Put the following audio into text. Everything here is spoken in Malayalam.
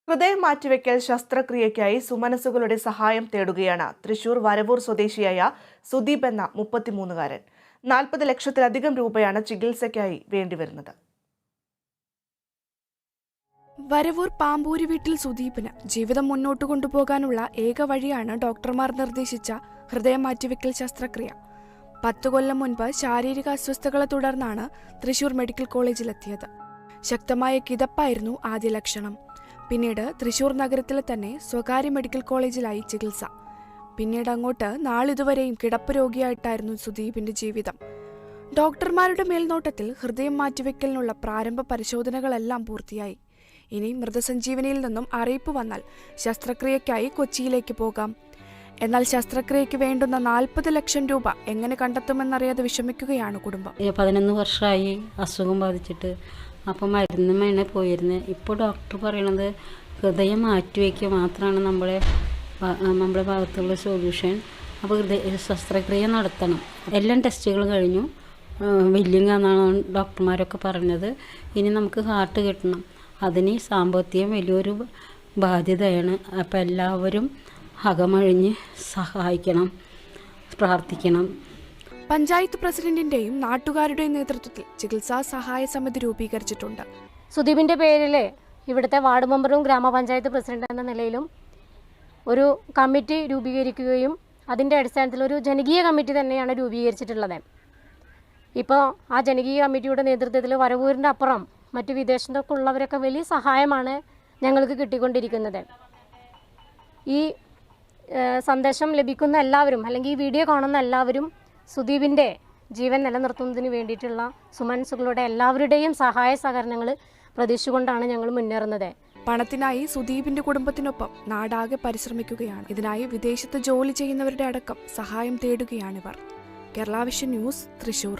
ഹൃദയം മാറ്റിവെക്കൽ ശസ്ത്രക്രിയയ്ക്കായി സുമനസുകളുടെ സഹായം തേടുകയാണ് തൃശൂർ വരവൂർ സ്വദേശിയായ സുദീപ് എന്ന 33-കാരൻ. 40 ലക്ഷത്തിലധികം രൂപയാണ് ചികിത്സയ്ക്കായി വേണ്ടിവരുന്നത്. വരവൂർ പാമ്പൂരി വീട്ടിൽ സുദീപിന് ജീവിതം മുന്നോട്ട് കൊണ്ടുപോകാനുള്ള ഏക വഴിയാണ് ഡോക്ടർമാർ നിർദ്ദേശിച്ച ഹൃദയം മാറ്റിവെക്കൽ ശസ്ത്രക്രിയ. 10 കൊല്ലം മുൻപ് ശാരീരിക അസ്വസ്ഥതകളെ തുടർന്നാണ് തൃശൂർ മെഡിക്കൽ കോളേജിലെത്തിയത്. ശക്തമായ കിതപ്പായിരുന്നു ആദ്യ ലക്ഷണം. പിന്നീട് തൃശൂർ നഗരത്തിലെ തന്നെ സ്വകാര്യ മെഡിക്കൽ കോളേജിലായി ചികിത്സ. പിന്നീട് അങ്ങോട്ട് നാളിതുവരെയും കിടപ്പ് രോഗിയായിട്ടായിരുന്നു സുദീപിന്റെ ജീവിതം. ഡോക്ടർമാരുടെ മേൽനോട്ടത്തിൽ ഹൃദയം മാറ്റിവെക്കലിനുള്ള പ്രാരംഭ പരിശോധനകളെല്ലാം പൂർത്തിയായി. ഇനി മൃതസഞ്ജീവനിയിൽ നിന്നും അറിയിപ്പ് വന്നാൽ ശസ്ത്രക്രിയയ്ക്കായി കൊച്ചിയിലേക്ക് പോകാം. എന്നാൽ ശസ്ത്രക്രിയയ്ക്ക് വേണ്ടുന്ന 40 ലക്ഷം രൂപ എങ്ങനെ കണ്ടെത്തുമെന്നറിയാതെ വിഷമിക്കുകയാണ് കുടുംബം. 11 വർഷമായി അസുഖം ബാധിച്ചിട്ട്. അപ്പം മരുന്നുമാണ് പോയിരുന്നത്. ഇപ്പോൾ ഡോക്ടർ പറയണത് ഹൃദയം മാറ്റിവെക്കുക മാത്രമാണ് നമ്മുടെ ഭാഗത്തുള്ള സൊല്യൂഷൻ. അപ്പോൾ ശസ്ത്രക്രിയ നടത്തണം. എല്ലാം ടെസ്റ്റുകൾ കഴിഞ്ഞു. വില്ലിങ് എന്നാണ് ഡോക്ടർമാരൊക്കെ പറഞ്ഞത്. ഇനി നമുക്ക് ഹാർട്ട് കിട്ടണം. അതിന് സാമ്പത്തികം വലിയൊരു ബാധ്യതയാണ്. അപ്പോൾ എല്ലാവരും അകമഴിഞ്ഞ് സഹായിക്കണം, പ്രാർത്ഥിക്കണം. പഞ്ചായത്ത് പ്രസിഡന്റിന്റെയും നാട്ടുകാരുടെയും നേതൃത്വത്തിൽ ചികിത്സാ സഹായ സമിതി രൂപീകരിച്ചിട്ടുണ്ട്. സുദീപിൻ്റെ പേരിൽ ഇവിടുത്തെ വാർഡ് മെമ്പറും ഗ്രാമപഞ്ചായത്ത് പ്രസിഡന്റ് എന്ന നിലയിലും ഒരു കമ്മിറ്റി രൂപീകരിക്കുകയും അതിൻ്റെ അടിസ്ഥാനത്തിൽ ഒരു ജനകീയ കമ്മിറ്റി തന്നെയാണ് രൂപീകരിച്ചിട്ടുള്ളത്. ഇപ്പോൾ ആ ജനകീയ കമ്മിറ്റിയുടെ നേതൃത്വത്തിൽ വരവൂരിൻ്റെ അപ്പുറം മറ്റു വിദേശത്തൊക്കെ ഉള്ളവരൊക്കെ വലിയ സഹായമാണ് ഞങ്ങൾക്ക് കിട്ടിക്കൊണ്ടിരിക്കുന്നത്. ഈ സന്ദേശം ലഭിക്കുന്ന എല്ലാവരും, അല്ലെങ്കിൽ ഈ വീഡിയോ കാണുന്ന എല്ലാവരും സുദീപിൻ്റെ ജീവൻ നിലനിർത്തുന്നതിന് വേണ്ടിയിട്ടുള്ള സുമനസുകളുടെ എല്ലാവരുടെയും സഹായ സഹകരണങ്ങൾ പ്രതീക്ഷിച്ചുകൊണ്ടാണ് ഞങ്ങൾ മുന്നേറുന്നത്. പണത്തിനായി സുദീപിന്റെ കുടുംബത്തിനൊപ്പം നാടാകെ പരിശ്രമിക്കുകയാണ്. ഇതിനായി വിദേശത്ത് ജോലി ചെയ്യുന്നവരുടെ അടക്കം സഹായം തേടുകയാണിവർ. Kerala vision news, Thrissur.